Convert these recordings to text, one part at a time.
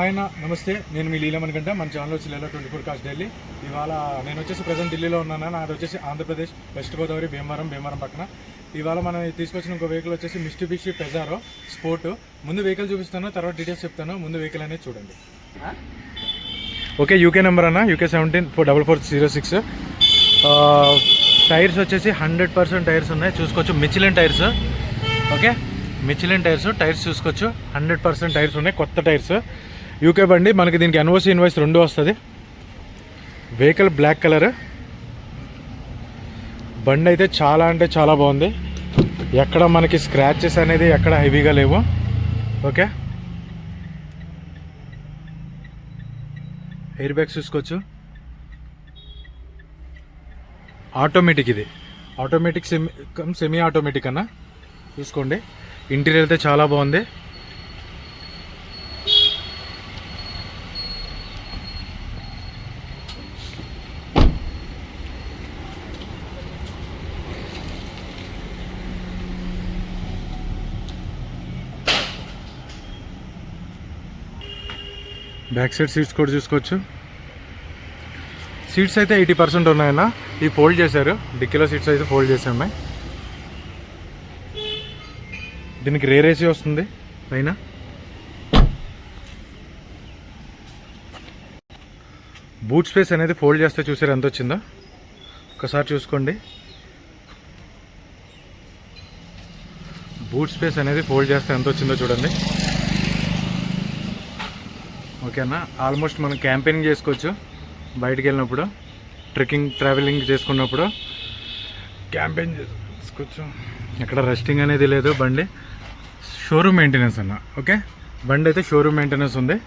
ఆయన నమస్తే, నేను మీ లీలమణికంట. మన ఛానల్ వచ్చి లీలా 24 కాస్ట్ డైలీ. ఇవాళ నేను వచ్చేసి ప్రజెంట్ ఢిల్లీలో ఉన్నాను. నాది వచ్చేసి ఆంధ్రప్రదేశ్ వెస్ట్ గోదావరి భీమవరం పక్కన. ఇవాళ మనం తీసుకొచ్చిన ఇంకో వెహికల్ వచ్చేసి మిస్టిబిషి పెజారో స్పోర్ట్. ముందు వెహికల్ చూపిస్తాను, తర్వాత డీటెయిల్స్ చెప్తాను. ముందు వెహికల్ అనేది చూడండి. ఓకే, యూకే నెంబర్ అన్న, యూకే 174406. టైర్స్ వచ్చేసి 100% టైర్స్ ఉన్నాయి, చూసుకోవచ్చు. Michelin tyres. Okay, Michelin tyres చూసుకోవచ్చు. 100% టైర్స్ ఉన్నాయి, కొత్త టైర్స్. యూకే బండి. మనకి దీనికి ఎన్ఓసి ఇన్వాయిస్ 2 వస్తుంది. Vehicle black colour. బండి అయితే చాలా అంటే చాలా బాగుంది. ఎక్కడ మనకి స్క్రాచెస్ అనేది ఎక్కడ హెవీగా లేవు. ఓకే, ఎయిర్ బ్యాగ్స్ చూసుకోవచ్చు. ఆటోమేటిక్, ఇది ఆటోమేటిక్ సెమీ ఆటోమేటిక్ అన్న, చూసుకోండి. ఇంటీరియర్ అయితే చాలా బాగుంది. బ్యాక్ సైడ్ సీట్స్ కూడా చూసుకోవచ్చు. సీట్స్ అయితే 80% ఉన్నాయన్న. ఇవి ఫోల్డ్ చేశారు. డిక్కీలో సీట్స్ అయితే ఫోల్డ్ చేసి ఉన్నాయి. దీనికి రేర్ ఏసీ వస్తుంది పైన. బూట్ స్పేస్ అనేది ఫోల్డ్ చేస్తే చూసారు ఎంత వచ్చిందో, ఒకసారి చూసుకోండి. బూట్ స్పేస్ అనేది ఫోల్డ్ చేస్తే ఎంత వచ్చిందో చూడండి. ఓకేనా, ఆల్మోస్ట్ మనం క్యాంపెయినింగ్ చేసుకోవచ్చు. బయటికి వెళ్ళినప్పుడు, ట్రెక్కింగ్ ట్రావెలింగ్ చేసుకున్నప్పుడు క్యాంపెయిన్ చేసుకోవచ్చు. ఎక్కడ రెస్టింగ్ అనేది లేదు. బండి షోరూమ్ మెయింటెనెన్స్ అన్న. ఓకే, బండి అయితే షోరూమ్ మెయింటెనెన్స్ ఉంది.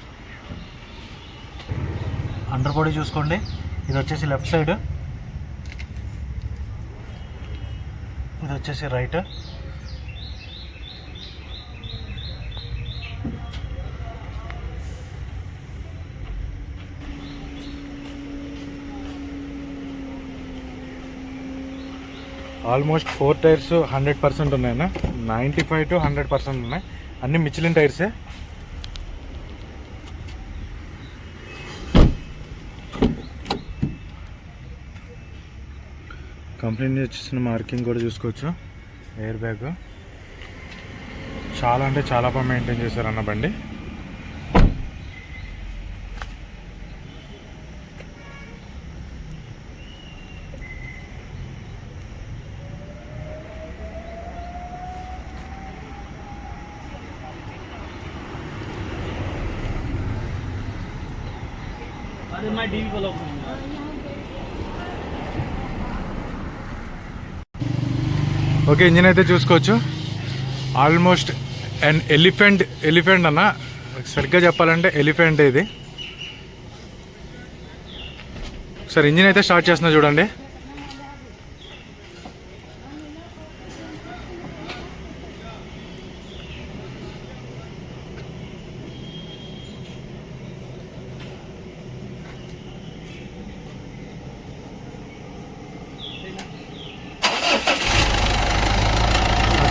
అండర్ బాడీ చూసుకోండి. ఇది వచ్చేసి లెఫ్ట్ సైడ్, ఇది వచ్చేసి రైట్. ఆల్మోస్ట్ 4 టైర్స్ 100% ఉన్నాయన్న. 95 to 100% ఉన్నాయి. అన్ని మిచిలిన్ టైర్సే. కంపెనీ వచ్చేసిన మార్కింగ్ కూడా చూసుకోవచ్చు. ఎయిర్ బ్యాగ్ చాలా అంటే చాలా బాగా మెయింటైన్ చేశారన్న బండి. ఓకే, ఇంజిన్ అయితే చూసుకోవచ్చు. ఆల్మోస్ట్ అండ్ ఎలిఫెంట్ అన్న, సరిగ్గా చెప్పాలంటే ఎలిఫెంట్ ఇది. సరే, ఇంజిన్ అయితే స్టార్ట్ చేస్తున్నా చూడండి.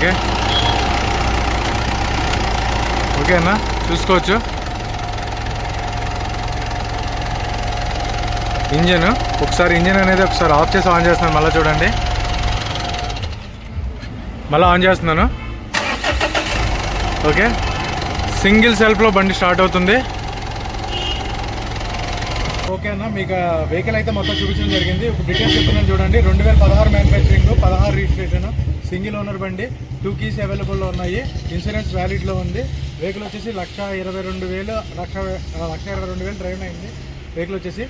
ఓకే, ఓకే అన్న, చూసుకోవచ్చు. ఇంజిన్ అనేది ఒకసారి ఆఫ్ చేసి ఆన్ చేస్తున్నాను. మళ్ళీ చూడండి, మళ్ళీ ఆన్ చేస్తున్నాను. ఓకే, సింగిల్ సెల్ఫ్లో బండి స్టార్ట్ అవుతుంది. ఓకే అన్న, మీకు వెహికల్ అయితే మొత్తం చూపించడం జరిగింది. ఇప్పుడు డీటెయిల్స్ చెప్తున్నాను చూడండి. 2016 మ్యానుఫ్యాక్చరింగ్, 16 రిజిస్ట్రేషన్, సింగిల్ ఓనర్ బండి, 2 keys అవైలబుల్లో ఉన్నాయి. ఇన్సూరెన్స్ వ్యాలిడ్లో ఉంది. వెహికల్ వచ్చేసి 1,22,000 డ్రైవ్ అయింది. వెహికల్ వచ్చేసి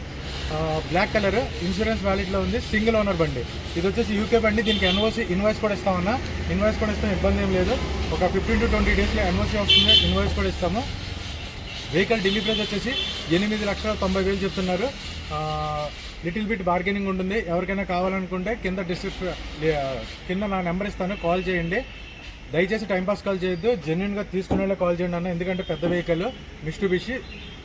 బ్లాక్ కలర్, ఇన్సూరెన్స్ వ్యాలిడ్లో ఉంది. సింగిల్ ఓనర్ బండి. ఇది వచ్చేసి యూకే బండి. దీనికి ఎన్ఓసి ఇన్వాయిస్ కూడా ఇస్తామన్నా. ఇన్వాయిస్ కూడా ఇస్తాం, ఇబ్బంది ఏం లేదు. ఒక 15 to 20 డేస్లో ఎన్ఓసి వస్తుంది, ఇన్వాయిస్ కూడా ఇస్తాము. వెహికల్ ఢిల్లీ ప్రైస్ వచ్చేసి 8,90,000 చెప్తున్నారు. లిటిల్ బిట్ బార్గెనింగ్ ఉంటుంది. ఎవరికైనా కావాలనుకుంటే కింద నా నెంబర్ ఇస్తాను, కాల్ చేయండి. దయచేసి టైంపాస్ కాల్ చేయొద్దు, జెన్యున్గా తీసుకునే వాళ్ళే కాల్ చేయండి అన్న. ఎందుకంటే పెద్ద vehicle Mitsubishi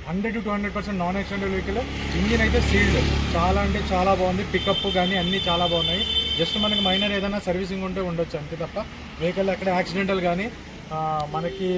100 to 200% non accidental vehicle. Engine అయితే సీల్డ్, చాలా అంటే చాలా బాగుంది. పికప్ కానీ అన్నీ చాలా బాగున్నాయి. జస్ట్ మనకి మైనర్ ఏదైనా సర్వీసింగ్ ఉంటే ఉండొచ్చు అంతే తప్ప వెహికల్ అక్కడ యాక్సిడెంటల్ కానీ మనకి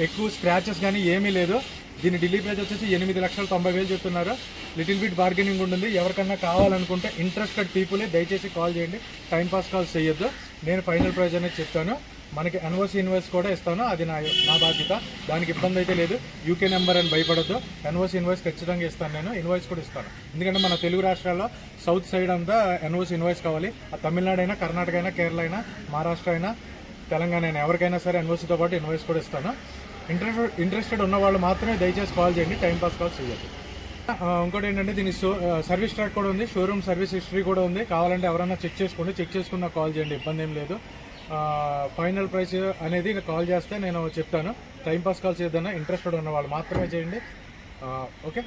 ఎక్కువ స్క్రాచెస్ కానీ ఏమీ లేదు. దీని ఢిల్లీ ప్రైస్ వచ్చేసి 8,90,000 చెప్తున్నారు. లిటిల్ బిట్ బార్గెనింగ్ ఉంటుంది. ఎవరికన్నా కావాలనుకుంటే ఇంట్రెస్టెడ్ పీపులే దయచేసి కాల్ చేయండి, టైంపాస్ కాల్స్ చేయొద్దు. నేను ఫైనల్ ప్రైస్ అనేది చెప్తాను. మనకి ఎన్ఓసి ఇన్వాయిస్ కూడా ఇస్తాను, అది నా బాధ్యత. దానికి ఇబ్బంది అయితే లేదు. యూకే నెంబర్ అని భయపడద్దు. ఎన్ఓసి ఇన్వాయిస్ ఖచ్చితంగా ఇస్తాను, నేను ఇన్వాయిస్ కూడా ఇస్తాను. ఎందుకంటే మన తెలుగు రాష్ట్రాల్లో సౌత్ సైడ్ అంతా ఎన్ఓసి ఇన్వాయిస్ కావాలి. తమిళనాడు అయినా, కర్ణాటక అయినా, కేరళ అయినా, మహారాష్ట్ర అయినా, తెలంగాణ అయినా, ఎవరికైనా సరే ఎన్ఓసితో పాటు ఇన్వాయిస్ కూడా ఇస్తాను. ఇంట్రెస్టెడ్ ఉన్న వాళ్ళు మాత్రమే దయచేసి కాల్ చేయండి, టైంపాస్ కాల్ చేయండి. ఇంకోటి ఏంటంటే దీని సర్వీస్ ట్రాక్ కూడా ఉంది, షోరూమ్ సర్వీస్ హిస్టరీ కూడా ఉంది. కావాలంటే ఎవరైనా చెక్ చేసుకోండి, చెక్ చేసుకున్న కాల్ చేయండి, ఇబ్బంది ఏం లేదు. ఫైనల్ ప్రైస్ అనేది కాల్ చేస్తే నేను చెప్తాను. టైంపాస్ కాల్ చేద్దాను, ఇంట్రెస్టెడ్ ఉన్న వాళ్ళు మాత్రమే చేయండి. ఓకే.